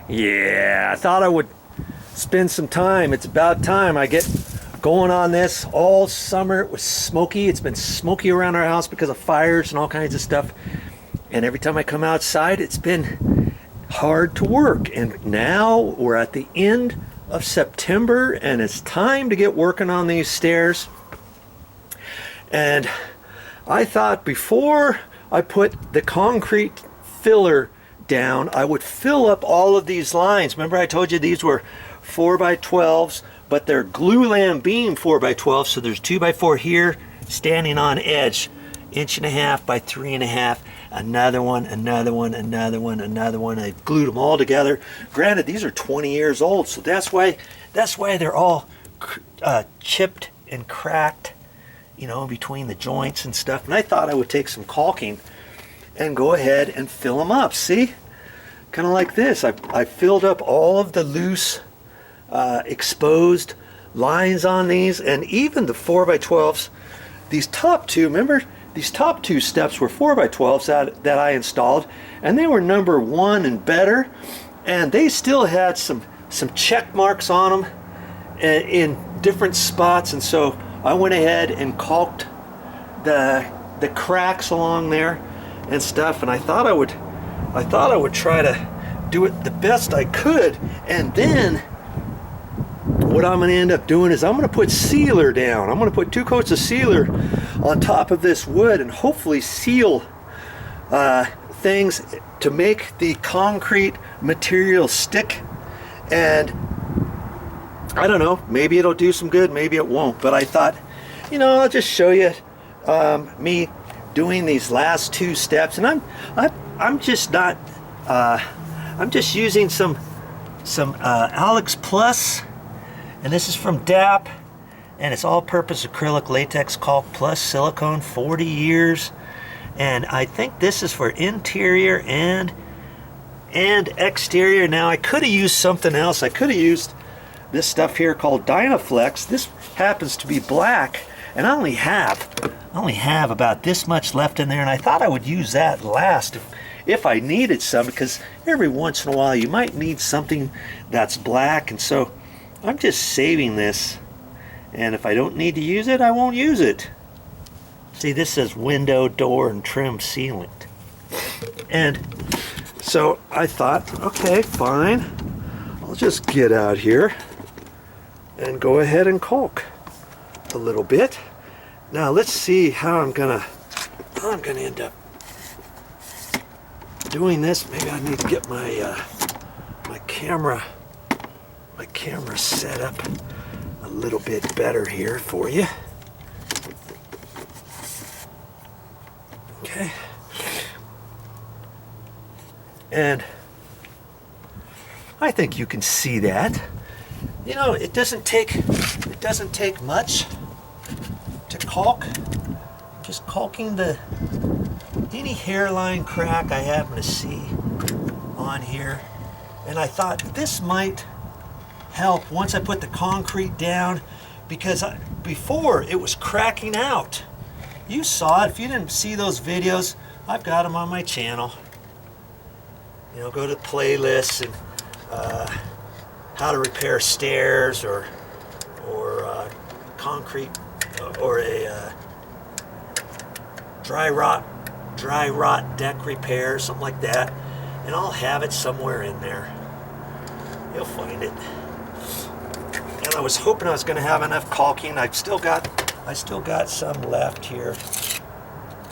Yeah, I thought I would spend some time. It's about time I get going on this. All summer it was smoky. It's been smoky around our house because of fires and all kinds of stuff. And every time I come outside, it's been hard to work. And now we're at the end of September and it's time to get working on these stairs. And I thought before I put the concrete filler down, I would fill up all of these lines. Remember I told you these were 4x12s, but they're glue beam 4x12, so there's 2x4 here standing on edge, 1.5 by 3.5, another one, another one, another one, another one. I glued them all together. Granted, these are 20 years old, so that's why they're all chipped and cracked, you know, between the joints and stuff. And I thought I would take some caulking and go ahead and fill them up. See, kind of like this. I filled up all of the loose exposed lines on these, and even the 4x12s. These top two, remember, these top two steps were 4x12s that I installed, and they were number 1 and better, and they still had some check marks on them in different spots. And so I went ahead and caulked the cracks along there and stuff, and I thought I would try to do it the best I could. And then what I'm going to end up doing is I'm going to put sealer down. I'm going to put 2 coats of sealer on top of this wood and hopefully seal things to make the concrete material stick. And I don't know, maybe it'll do some good, maybe it won't, but I thought, you know, I'll just show you me doing these last 2 steps. And I'm just not I'm just using some Alex Plus, and this is from DAP, and it's all-purpose acrylic latex caulk plus silicone, 40 years. And I think this is for interior and exterior. Now I could have used something else. I could have used this stuff here called Dynaflex. This happens to be black, and I only have about this much left in there, and I thought I would use that last if I needed some, because every once in a while you might need something that's black. And so I'm just saving this, and if I don't need to use it, I won't use it. See, this says window, door, and trim sealant. And so I thought, okay, fine, I'll just get out here and go ahead and caulk a little bit. Now let's see how I'm gonna end up doing this. Maybe I need to get my my camera set up a little bit better here for you. Okay. And I think you can see that. You know, it doesn't take much to caulk. Just caulking any hairline crack I happen to see on here. And I thought this might help once I put the concrete down, because before it was cracking out. You saw it. If you didn't see those videos, I've got them on my channel. You know, go to playlists and how to repair stairs or concrete or a dry rot deck repair, something like that, and I'll have it somewhere in there. You'll find it. And I was hoping I was going to have enough caulking. I still got some left here.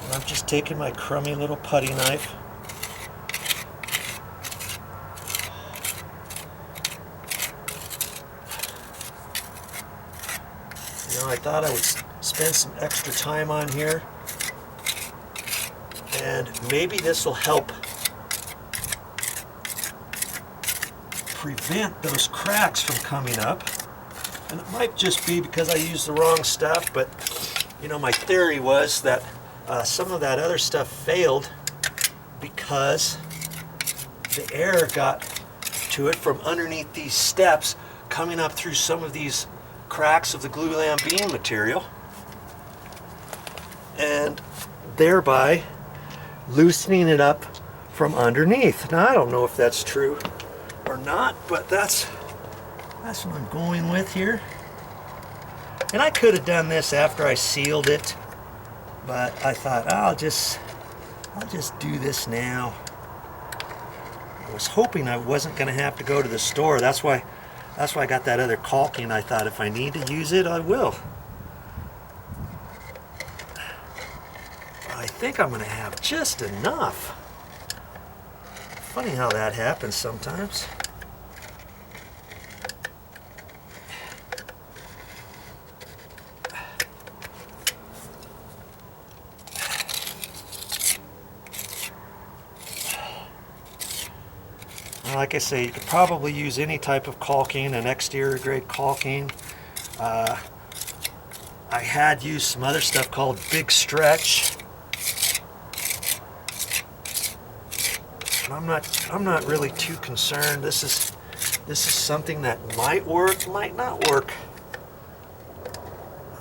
And I'm just taking my crummy little putty knife. You know, I thought I would spend some extra time on here, and maybe this will help prevent those cracks from coming up. And it might just be because I used the wrong stuff, but you know, my theory was that some of that other stuff failed because the air got to it from underneath these steps, coming up through some of these cracks of the glulam beam material, and thereby loosening it up from underneath. Now I don't know if that's true. or not, but that's what I'm going with here. And I could have done this after I sealed it, but I thought I'll just do this now. I was hoping I wasn't going to have to go to the store. That's why I got that other caulking. I thought if I need to use it, I will. I think I'm going to have just enough. Funny how that happens sometimes. Like I say, you could probably use any type of caulking, an exterior grade caulking. I had used some other stuff called Big Stretch. I'm not really too concerned. This is something that might work, might not work.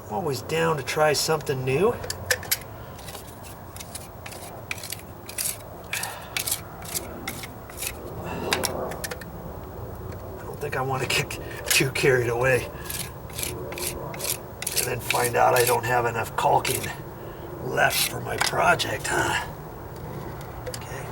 I'm always down to try something new. I want to get too carried away and then find out I don't have enough caulking left for my project, huh? Okay.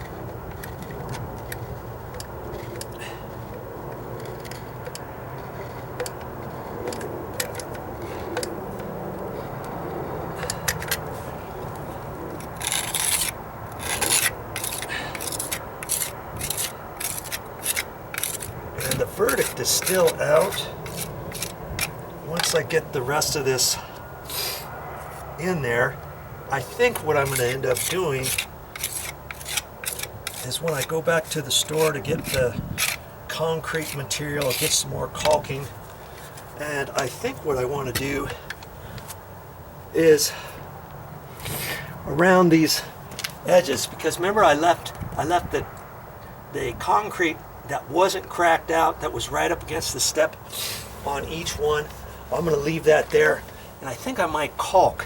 The verdict is still out. Once I get the rest of this in there, I think what I'm going to end up doing is when I go back to the store to get the concrete material, get some more caulking, and I think what I want to do is around these edges, because remember I left the concrete that wasn't cracked out, that was right up against the step on each one. I'm going to leave that there, and I think I might caulk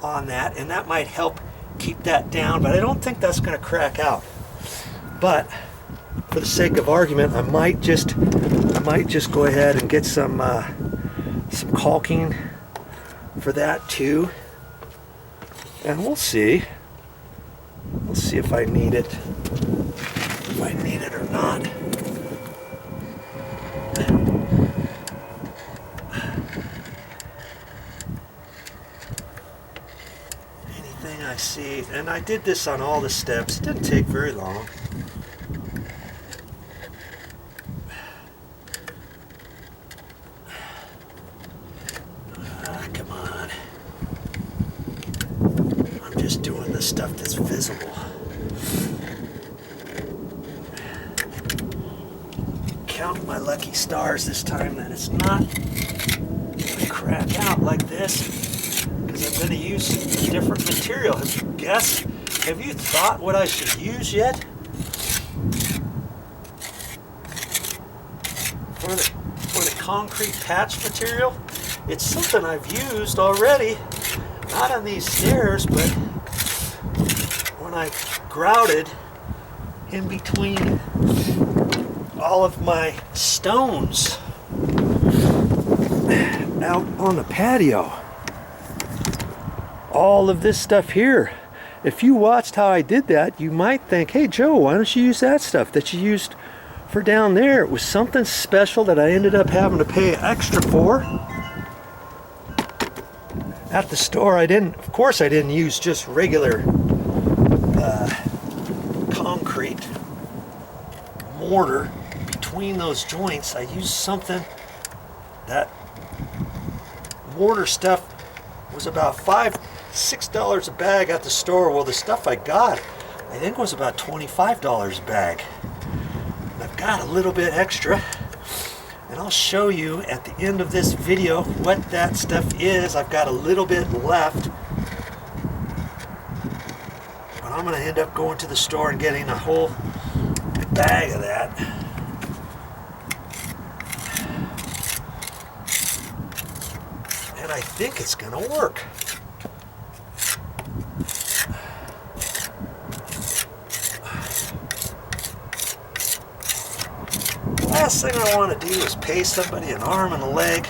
on that, and that might help keep that down, but I don't think that's going to crack out. But for the sake of argument, I might just go ahead and get some caulking for that too, and we'll see if I need it. If I need it or not. Anything I see, and I did this on all the steps. It didn't take very long. Come on. I'm just doing the stuff that's visible. Count my lucky stars this time that it's not going to crack out like this, because I'm going to use different material. Have you thought what I should use yet? For the concrete patch material? It's something I've used already, not on these stairs, but when I grouted in between all of my stones out on the patio. All of this stuff here. If you watched how I did that, you might think, hey Joe, why don't you use that stuff that you used for down there? It was something special that I ended up having to pay extra for. At the store, of course I didn't use just regular concrete mortar. Between those joints, I used something that mortar stuff was about $5-6 a bag at the store. Well, the stuff I got, I think was about $25 a bag. And I've got a little bit extra, and I'll show you at the end of this video what that stuff is. I've got a little bit left, but I'm going to end up going to the store and getting a whole bag of that. And I think it's going to work. last thing I want to do is pay somebody an arm and a leg